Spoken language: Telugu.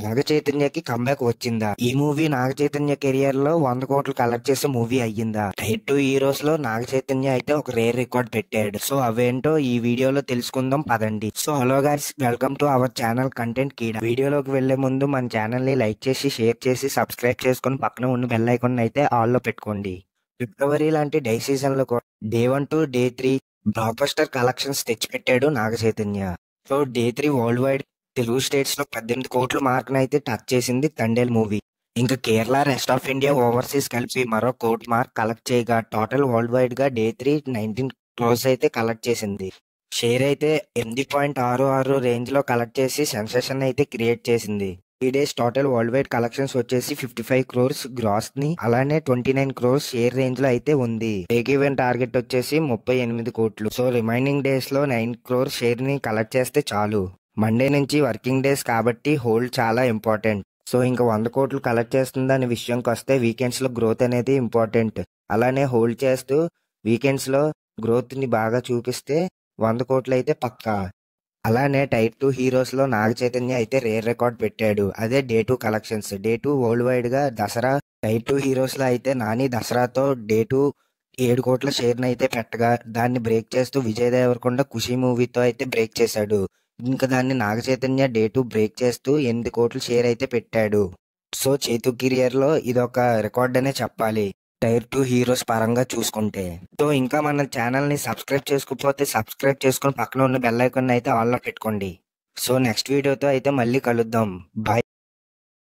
నాగ చైతన్యకి కంబ్యాక్ వచ్చిందా? ఈ మూవీ నాగ చైతన్య కెరియర్ లో 100 కోట్లు కలెక్ట్ చేసే మూవీ అయ్యిందా? టైర్ 2 హీరోస్ లో నాగ చైతన్య అయితే ఒక రేర్ రికార్డ్ పెట్టాడు. సో అవేంటో ఈ వీడియోలో తెలుసుకుందాం పదండి. So hello guys, welcome to our channel content Keeda. వీడియోలోకి వెళ్లే ముందు మన ఛానల్ ని లైక్ చేసి, షేర్ చేసి, సబ్స్క్రైబ్ చేసుకుని పక్కన ఉన్న బెల్ ఐకాన్ అయితే ఆల్ లో పెట్టుకోండి. ఫిబ్రవరి లాంటి డై సీజన్ లో కూడా day 1 to day 3 blockbuster collections తెచ్చిపెట్టాడు Naga Chaitanya. So day 3 worldwide Telugu states లో 18 కోట్ల మార్క్ అయితే టచ్ చేసింది తండేల్ మూవీ. ఇంకా Kerala, rest of India, overseas కలిపి మరో కోటి మార్క్ కలెక్ట్ చేయగా టోటల్ వరల్డ్ వైడ్ గా డే 3 19 క్రోర్స్ అయితే కలెక్ట్ చేసింది. షేర్ అయితే 8.66 రేంజ్ లో కలెక్ట్ చేసి సెన్సేషన్ అయితే క్రియేట్ చేసింది. ఈ days total world wide collections వచ్చేసి 55 క్రోర్స్ గ్రాస్ ని, అలానే 29 క్రోర్స్ షేర్ రేంజ్ లో అయితే ఉంది. బ్రేక్ ఈవెన్ టార్గెట్ వచ్చేసి 38 కోట్లు. సో రిమైనింగ్ డేస్ లో 9 క్రోర్స్ షేర్ ని కలెక్ట్ చేస్తే చాలు. మండే నుంచి వర్కింగ్ డేస్ కాబట్టి హోల్డ్ చాలా ఇంపార్టెంట్. సో ఇంకా 100 కోట్లు కలెక్ట్ చేస్తుంది అనే విషయంకి వస్తే వీకెండ్స్ లో గ్రోత్ అనేది ఇంపార్టెంట్. అలానే హోల్డ్ చేస్తూ వీకెండ్స్ లో గ్రోత్ ని బాగా చూపిస్తే 100 కోట్లు అయితే పక్కా. అలానే టైర్ 2 హీరోస్ లో నాగ చైతన్య అయితే రేర్ రికార్డ్ పెట్టాడు. అదే day 2 collections. Day 2 world wide గా దసరా టైర్ 2 హీరోస్ లో అయితే నాని దసరాతో డే 2 7 కోట్ల షేర్ అయితే పెట్టగా దాన్ని బ్రేక్ చేస్తూ విజయ్ దేవరకొండ ఖుషి మూవీతో అయితే బ్రేక్ చేశాడు. ఇంకా దాన్ని నాగ చైతన్య డే 2 బ్రేక్ చేస్తూ 8 కోట్ల షేర్ అయితే పెట్టాడు. సో చేతు కెరియర్ లో ఇదొక రికార్డ్ అనే చెప్పాలి టైర్ 2 హీరోస్ పరంగా చూసుకుంటే. సో ఇంకా మన ఛానల్ ని సబ్స్క్రైబ్ చేసుకోకపోతే సబ్స్క్రైబ్ చేసుకుని పక్కన ఉన్న బెల్ ఐకాన్ అయితే ఆన్ లో పెట్టుకోండి. సో నెక్స్ట్ వీడియోతో అయితే మళ్ళీ కలుద్దాం. బాయ్.